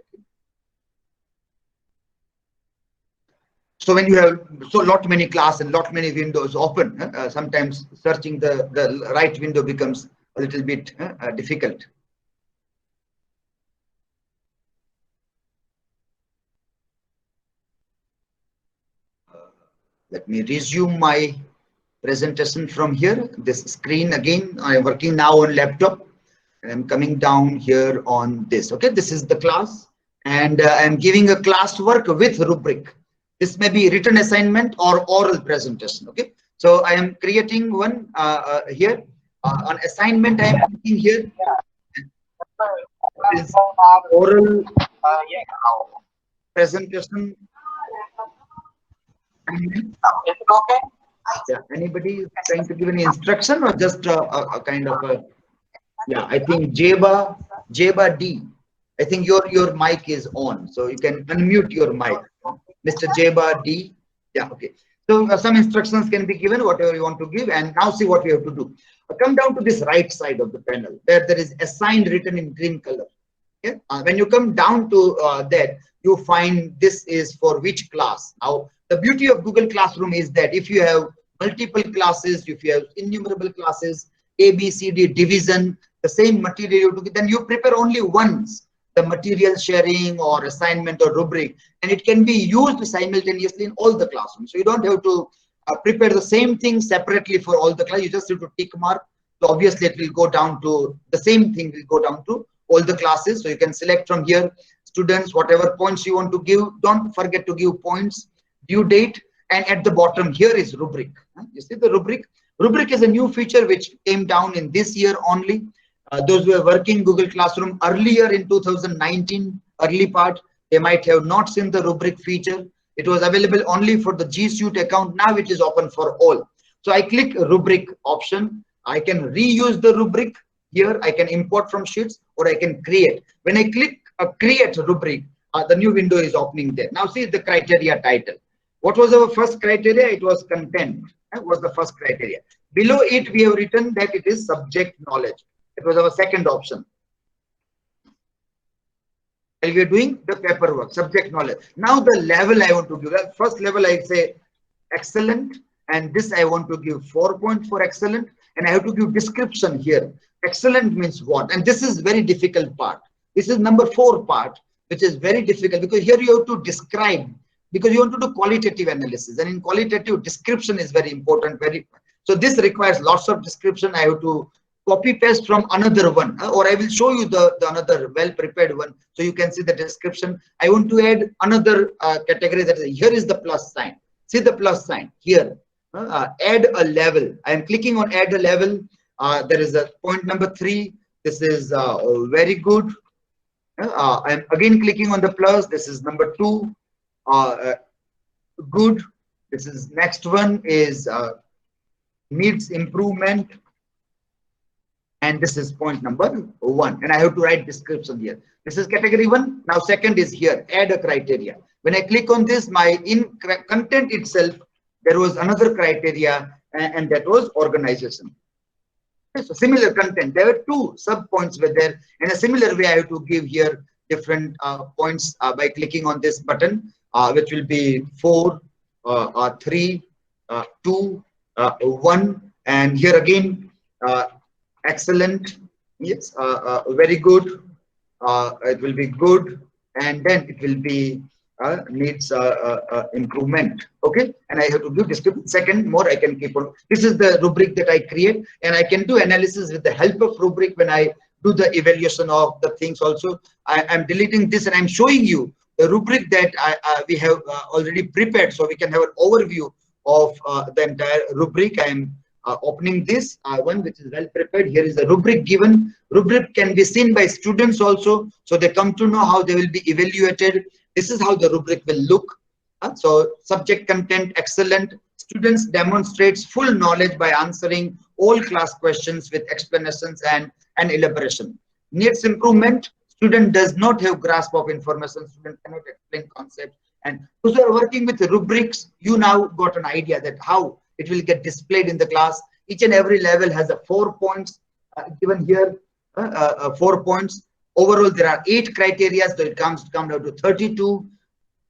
So when you have lot many class and lot many windows open, sometimes searching the right window becomes a little bit difficult. Let me resume my presentation from here. This screen again, I am working now on laptop, and I'm coming down here on this. Okay, this is the class, and I am giving a class work with rubric. This may be written assignment or oral presentation. Okay, so I am creating one here on assignment. I am clicking here. This is oral presentation. Okay. Yeah. Anybody trying to give any instruction or just a kind of a? Yeah, I think Jeba D. I think your mic is on, so you can unmute your mic, Mr. Jeba D. Yeah. Okay. So some instructions can be given, whatever you want to give, and now see what we have to do. Come down to this right side of the panel where there is assigned written in green color. Okay. When you come down to that, you find this is for which class. Now, the beauty of Google Classroom is that if you have multiple classes, if you have innumerable classes, A, B, C, D division, the same material you took, then you prepare only once the material sharing or assignment or rubric, and it can be used simultaneously in all the classrooms. So you don't have to prepare the same thing separately for all the class. You just have to tick mark. So obviously it will go down to the same thing will go down to all the classes. So you can select from here, students, whatever points you want to give. Don't forget to give points, due date, and at the bottom here is rubric. You see the rubric. Rubric is a new feature which came down in this year only. Those who are working Google Classroom earlier in 2019, early part, they might have not seen the rubric feature. It was available only for the G Suite account. Now it is open for all. So I click rubric option. I can reuse the rubric here. I can import from sheets, or I can create. When I click create rubric, the new window is opening there. Now see the criteria title. What was our first criteria? It was content. That was the first criteria. Below it, we have written that it is subject knowledge. It was our second option. And we are doing the paperwork, subject knowledge. Now the level I want to give. First level I say excellent, and this I want to give 4 points for excellent, and I have to give description here. Excellent means what? And this is very difficult part. This is number 4 part, which is very difficult, because here you have to describe, because you want to do qualitative analysis, and in qualitative, description is very important. So this requires lots of description. I have to copy paste from another one, or I will show you the another well prepared one, so you can see the description. I want to add another category, that is, here is the plus sign. See the plus sign here. Add a level. I am clicking on add a level. There is a point number 3. This is very good. I am again clicking on the plus. This is number 2. Good. This is next one is needs improvement. And this is point number 1, and I have to write description here. This is category 1. Now second is here, add a criteria. When I click on this, my in content itself, there was another criteria, and that was organization. Okay, so similar content, there were 2 sub points were there. In a similar way, I have to give here different points by clicking on this button, which will be 4, 3, 2, 1, and here again, excellent, yes, very good, it will be good, and then it will be needs improvement. Okay, and I have to do description. Second, more I can keep on. This is the rubric that I create, and I can do analysis with the help of rubric when I do the evaluation of the things. Also, I am deleting this, and I'm showing you the rubric that we have already prepared, so we can have an overview of the entire rubric. I am opening this one, which is well prepared. Here is the rubric given. Rubric can be seen by students also, so they come to know how they will be evaluated. This is how the rubric will look. So subject content excellent. Students demonstrates full knowledge by answering all class questions with explanations and elaboration. Needs improvement. Student does not have grasp of information. Student cannot explain concepts. And those who are working with rubrics, you now got an idea that how it will get displayed in the class. Each and every level has a 4 points given here, 4 points. Overall, there are 8 criteria, so it comes down to 32.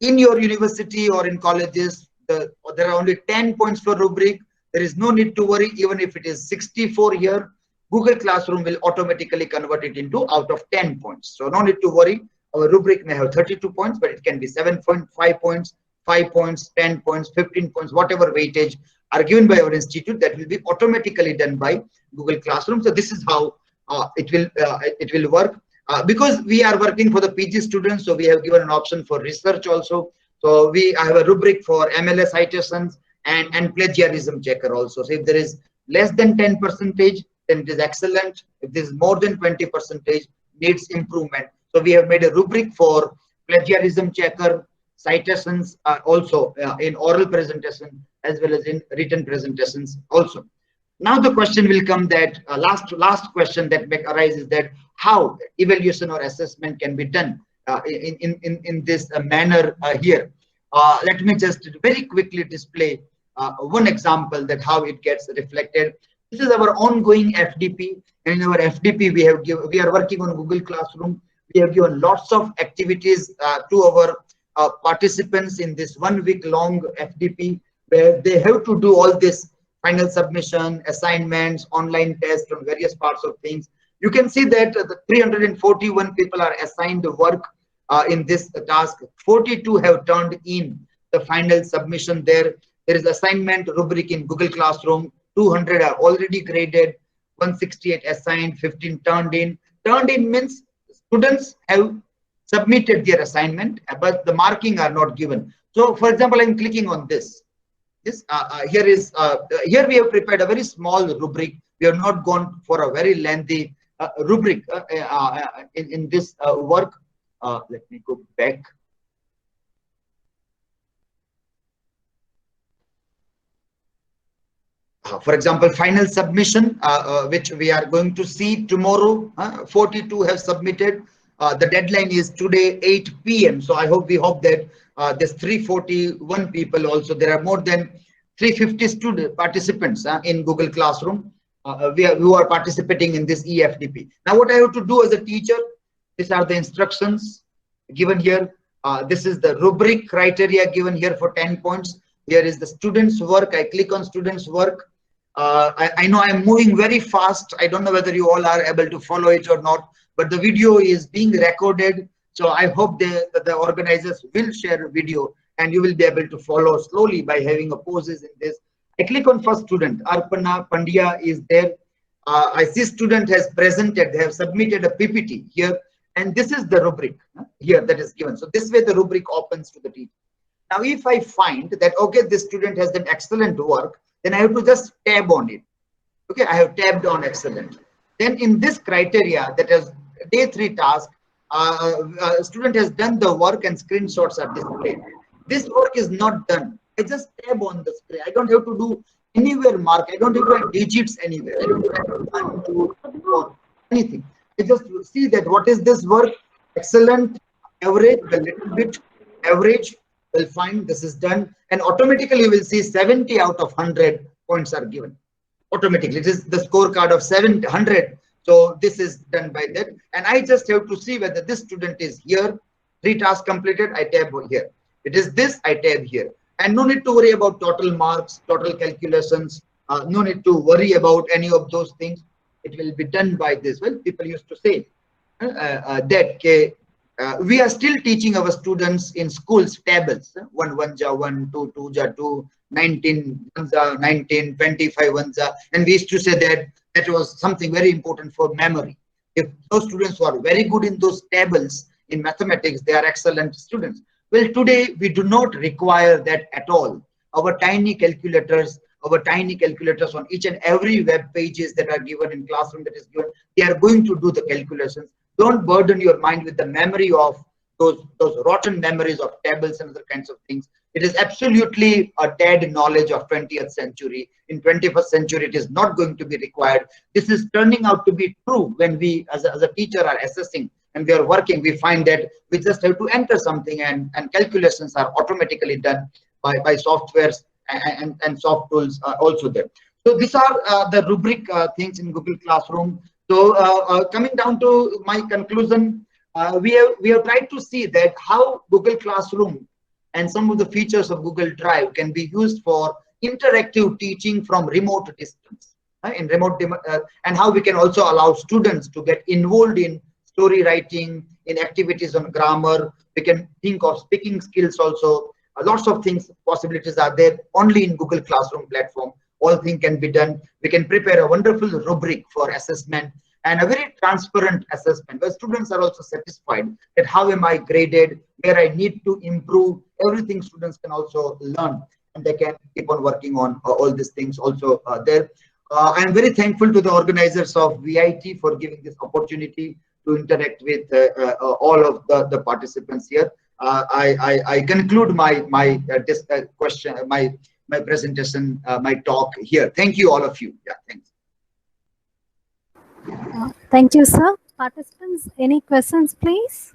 In your university or in colleges, there are only 10 points for rubric. There is no need to worry, even if it is 64 here. Google Classroom will automatically convert it into out of 10 points. So no need to worry. Our rubric may have 32 points, but it can be 7.5 points, 5 points, 10 points, 15 points, whatever weightage are given by our institute, that will be automatically done by Google Classroom. So this is how it will work. Because we are working for the PG students, so we have given an option for research also. So I have a rubric for MLS citations and plagiarism checker also. So if there is less than 10%, then it is excellent. If there is more than 20%, needs improvement. So we have made a rubric for plagiarism checker, citations also in oral presentation as well as in written presentations also. Now the question will come that last question that may arise is that how evaluation or assessment can be done in this manner here. Let me just very quickly display one example that how it gets reflected. This is our ongoing FDP, and in our FDP we are working on Google Classroom. We have given lots of activities to our participants in this 1 week long FDP, where they have to do all this final submission, assignments, online tests on various parts of things. You can see that the 341 people are assigned work in this task. 42 have turned in the final submission there. There is assignment rubric in Google Classroom. 200 are already graded. 168 assigned. 15 turned in. Turned in means students have submitted their assignment, but the marking are not given. So, for example, I'm clicking on this. Here we have prepared a very small rubric. We have not gone for a very lengthy rubric in this work. Let me go back. For example, final submission, which we are going to see tomorrow. 42 have submitted. The deadline is today 8 p.m. So I hope, we hope that there's 341 people also. There are more than 350 student participants in Google Classroom who are participating in this EFDP. Now, what I have to do as a teacher, these are the instructions given here. This is the rubric criteria given here for 10 points. Here is the students' work. I click on students' work. I know I'm moving very fast. I don't know whether you all are able to follow it or not, but the video is being recorded. So I hope the organizers will share a video and you will be able to follow slowly by having a pauses in this. I click on first student. Arpana Pandya is there. I see student has presented, they have submitted a PPT here, and this is the rubric here that is given. So this way the rubric opens to the teacher. Now, if I find that, okay, this student has done excellent work, then I have to just tab on it. Okay, I have tabbed on excellent. Then in this criteria, that is day 3 task, student has done the work and screenshots are displayed. This work is not done. I just tab on the screen. I don't have to do anywhere mark. I don't have to write digits anywhere. I don't have to do anything. I just see that what is this work? Excellent, average, a little bit, average. Will find this is done, and automatically you will see 70 out of 100 points are given. Automatically, it is the scorecard of 700. So this is done by that, and I just have to see whether this student is here. 3 tasks completed. I tab here. It is this. I tab here, and no need to worry about total marks, total calculations. No need to worry about any of those things. It will be done by this. Well, people used to say that. We are still teaching our students in schools tables. 1 1 ja 1, 2 2 ja 2, 19 1 ja 19, 25 1 ja, and we used to say that that was something very important for memory. If those students who are very good in those tables in mathematics, they are excellent students. Well, today we do not require that at all. Our tiny calculators on each and every web pages that are given in classroom that is given, they are going to do the calculations. Don't burden your mind with the memory of those rotten memories of tables and other kinds of things. It is absolutely a dead knowledge of 20th century. In 21st century, it is not going to be required. This is turning out to be true when we, as a teacher, are assessing and we are working. We find that we just have to enter something, and calculations are automatically done by softwares and soft tools also there. So these are the rubric things in Google Classroom. So coming down to my conclusion, we have tried to see that how Google Classroom and some of the features of Google Drive can be used for interactive teaching from remote distance, and how we can also allow students to get involved in story writing, in activities on grammar. We can think of speaking skills also. Lots of things, possibilities are there only in Google Classroom platform. All things can be done. We can prepare a wonderful rubric for assessment and a very transparent assessment where students are also satisfied that how am I graded, where I need to improve. Everything students can also learn, and they can keep on working on all these things also there. I am very thankful to the organizers of VIT for giving this opportunity to interact with all of the participants here. I conclude my question, my presentation, my talk here. Thank you, all of you. Yeah, thanks. Thank you, sir. Participants, any questions, please?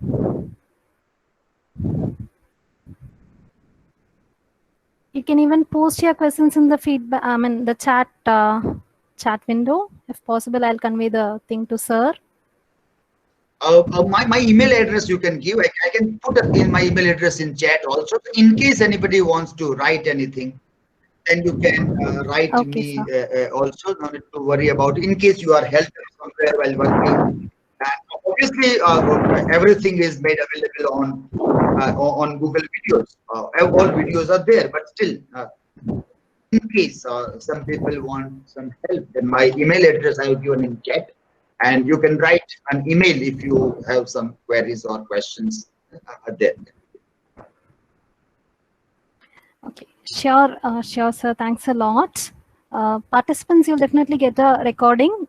You can even post your questions in the feedback, the chat window. If possible, I'll convey the thing to sir. My email address you can give. I can put in my email address in chat also, in case anybody wants to write anything. then you can write Okay, me sir. also. No need to worry about it. In case you are held up somewhere while working. And obviously, everything is made available on Google Videos. All videos are there, but still, in case some people want some help, then my email address I have given in chat, and you can write an email if you have some queries or questions there. Okay, sure, sir. Thanks a lot. Participants, you'll definitely get a recording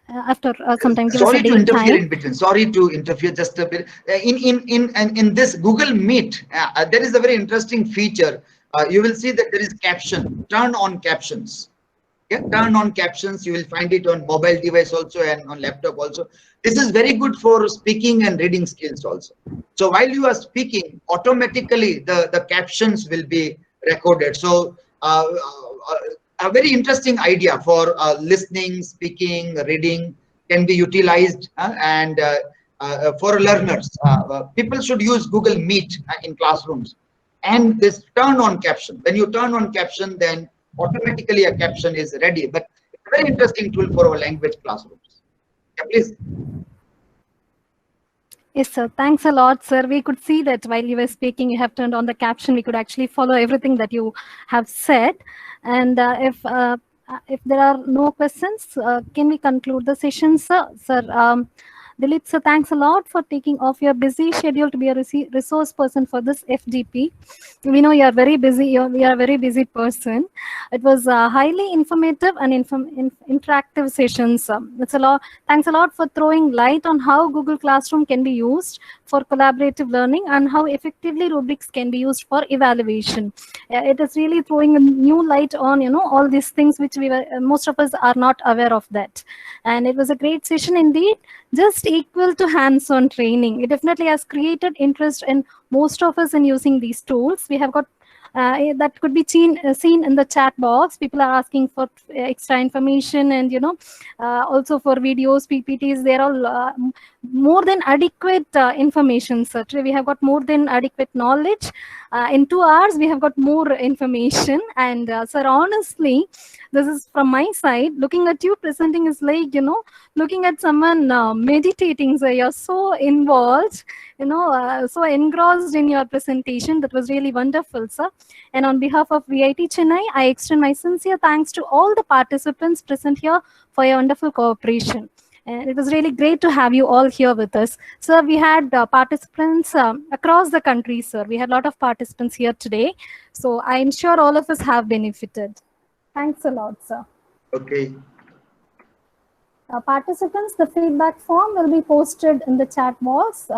after some time. Give us a Sorry to date interfere time. in between. Sorry to interfere just a bit. In this Google Meet, there is a very interesting feature. You will see that there is caption. Turn on captions. Yeah, turn on captions. You will find it on mobile device also and on laptop also. This is very good for speaking and reading skills also. So while you are speaking, automatically the captions will be recorded. So a very interesting idea for listening, speaking, reading can be utilized and for learners. People should use Google Meet in classrooms. And this turn on caption. When you turn on caption, then automatically a caption is ready. But it's a very interesting tool for our language classrooms. Yeah, please. Yes, sir. Thanks a lot, sir. We could see that while you were speaking, you have turned on the caption. We could actually follow everything that you have said. And if there are no questions, can we conclude the session, sir? Sir, Dilip, sir, thanks a lot for taking off your busy schedule to be a resource person for this FDP. We know you are very busy. You are a very busy person. It was highly informative and interactive sessions. It's a lot. Thanks a lot for throwing light on how Google Classroom can be used for collaborative learning and how effectively rubrics can be used for evaluation. It is really throwing a new light on all these things which we were most of us are not aware of that. And it was a great session indeed, just equal to hands-on training. It definitely has created interest in most of us in using these tools. We have got that could be seen in the chat box. People are asking for extra information, and also for videos, PPTs. They're all more than adequate information. Certainly, we have got more than adequate knowledge. In 2 hours, we have got more information. And sir, honestly, this is from my side. Looking at you presenting is like looking at someone meditating. So you're so involved, so engrossed in your presentation. That was really wonderful, sir. And on behalf of VIT Chennai, I extend my sincere thanks to all the participants present here for your wonderful cooperation. And it was really great to have you all here with us. Sir, we had participants across the country, sir. We had a lot of participants here today. So I'm sure all of us have benefited. Thanks a lot, sir. Okay. Participants, the feedback form will be posted in the chat box.